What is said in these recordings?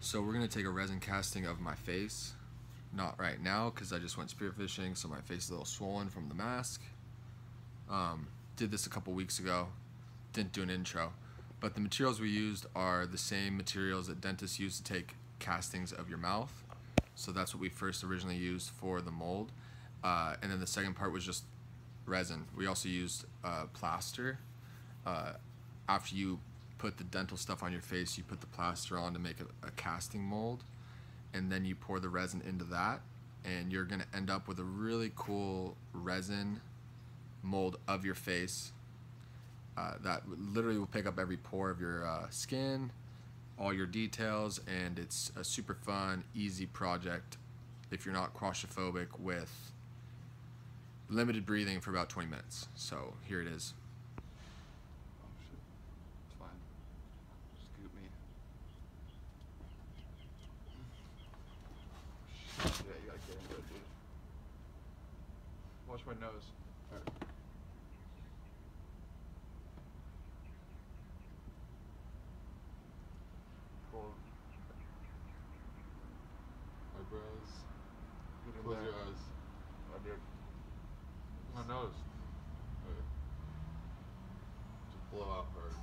So we're gonna take a resin casting of my face. Not right now, because I just went spearfishing, so my face is a little swollen from the mask. Did this a couple weeks ago, didn't do an intro. But the materials we used are the same materials that dentists use to take castings of your mouth. So that's what we first originally used for the mold. And then the second part was just resin. We also used plaster. After you put the dental stuff on your face, you put the plaster on to make a casting mold, and then you pour the resin into that, and you're gonna end up with a really cool resin mold of your face that literally will pick up every pore of your skin, all your details, and it's a super fun, easy project if you're not claustrophobic with limited breathing for about 20 minutes. So here it is. Yeah, you gotta get into it, dude. Watch my nose. Alright. Pull. Eyebrows. Close your eyes. My beard. My nose. Okay. Just blow out hard.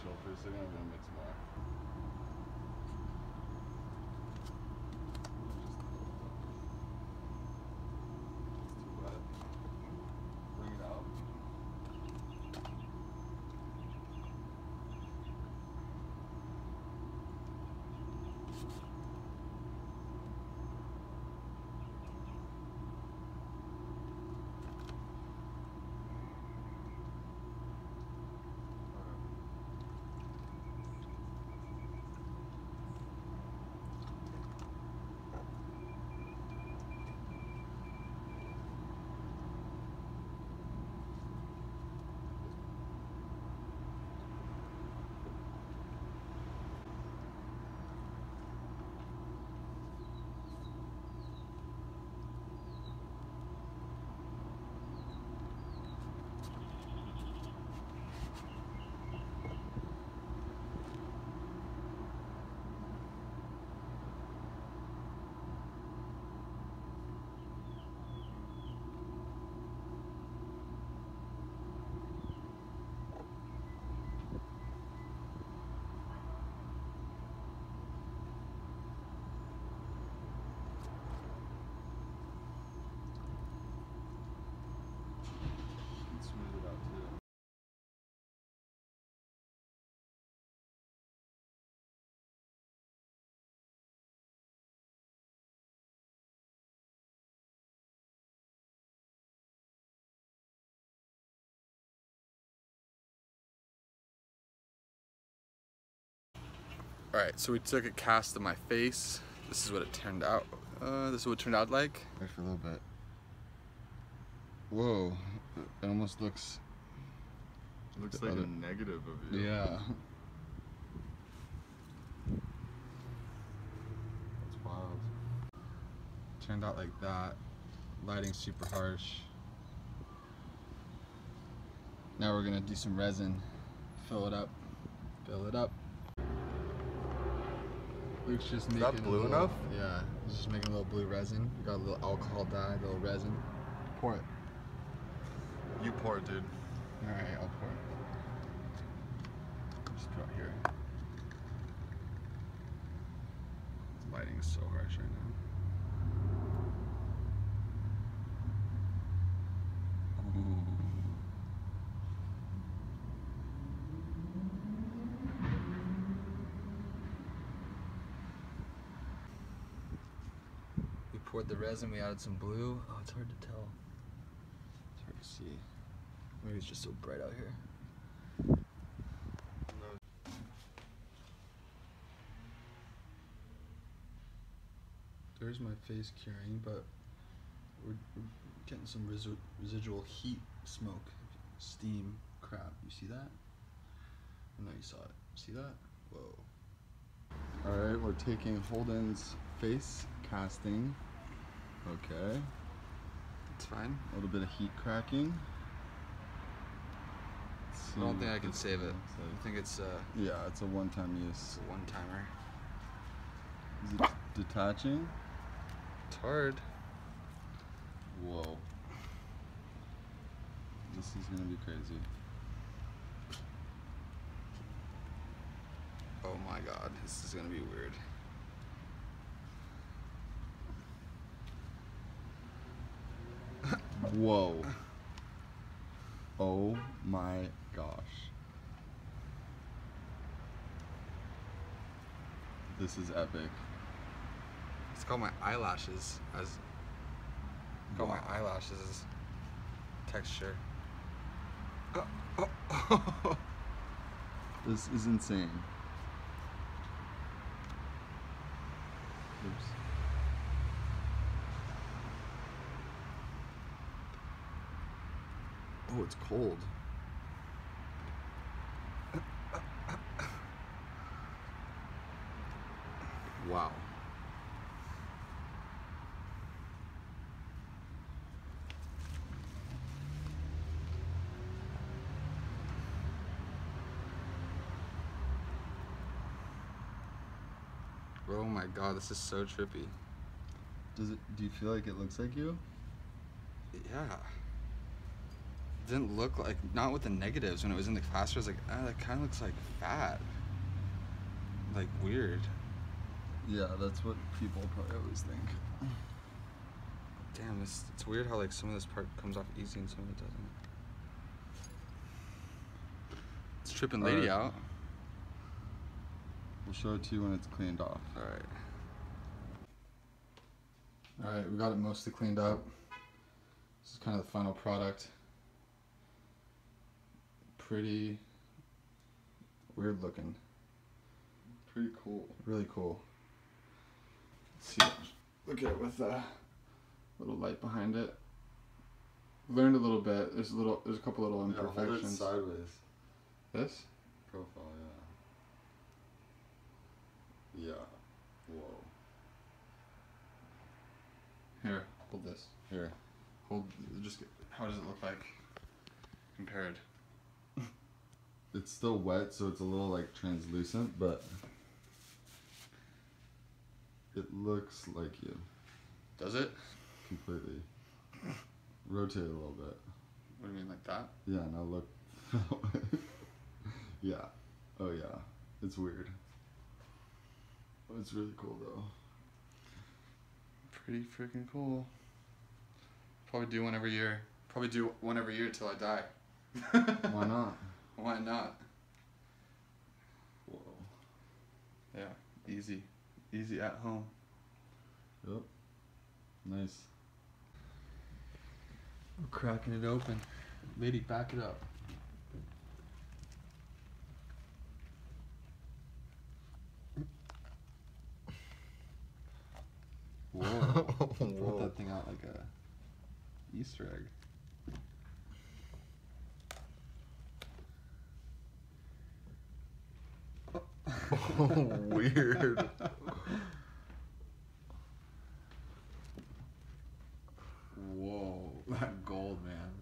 Chill for a second, I'm gonna make some more. It's too wet. Bring it out. Smooth it out too. Alright, so we took a cast of my face. This is what it turned out. This is what it turned out like. Wait for a little bit. Whoa, it almost looks... It looks like a negative of you. Yeah. That's wild. Turned out like that. Lighting's super harsh. Now we're gonna do some resin. Fill it up. Fill it up. Luke's just making that blue enough? Yeah, he's just making a little blue resin. We got a little alcohol dye, a little resin. Pour it. You pour it, dude. Alright, I'll pour it. Just put it here. The lighting is so harsh right now. Ooh. We poured the resin, we added some blue. Oh, it's hard to tell. It's hard to see. Maybe it's just so bright out here. There's my face curing, but we're getting some residual heat, smoke, steam, crap. You see that? I know you saw it. See that? Whoa. Alright, we're taking Holden's face casting. Okay. It's fine. A little bit of heat cracking. I don't think I can save it. I think it's yeah, it's a one-time use. a one-timer. Is it detaching? It's hard. Whoa. This is gonna be crazy. Oh my god, this is gonna be weird. Whoa. Oh my gosh. This is epic. It's called my eyelashes as got my eyelashes as texture. This is insane. Oops. Oh, it's cold. Wow. Oh my god, this is so trippy. Do you feel like it looks like you? Yeah. It didn't look like, not with the negatives. When it was in the plaster, I was like, ah, that kind of looks like fat. Like weird. Yeah, that's what people probably always think. Damn, it's weird how like some of this part comes off easy and some of it doesn't. It's tripping lady out. We'll show it to you when it's cleaned off. Alright. Alright, we got it mostly cleaned up. This is kind of the final product. Pretty weird looking. Pretty cool. Really cool. Let's see. Look at it with a little light behind it. Learned a little bit. There's a couple little imperfections. Yeah, hold it sideways. This? Profile, yeah. Yeah. Whoa. Here, hold this. Here. Hold. How does it look like compared? It's still wet, so it's a little like translucent, but it looks like you. Does it? Completely. Rotate it a little bit. What do you mean, like that? Yeah, now look. Yeah. Oh yeah. It's weird. Oh, it's really cool though. Pretty freaking cool. Probably do one every year. Probably do one every year till I die. Why not? Why not? Whoa. Yeah, easy. Easy at home. Yep. Nice. We're cracking it open. Lady, back it up. Whoa. Brought that thing out like a Easter egg. Weird. Whoa, that gold, man.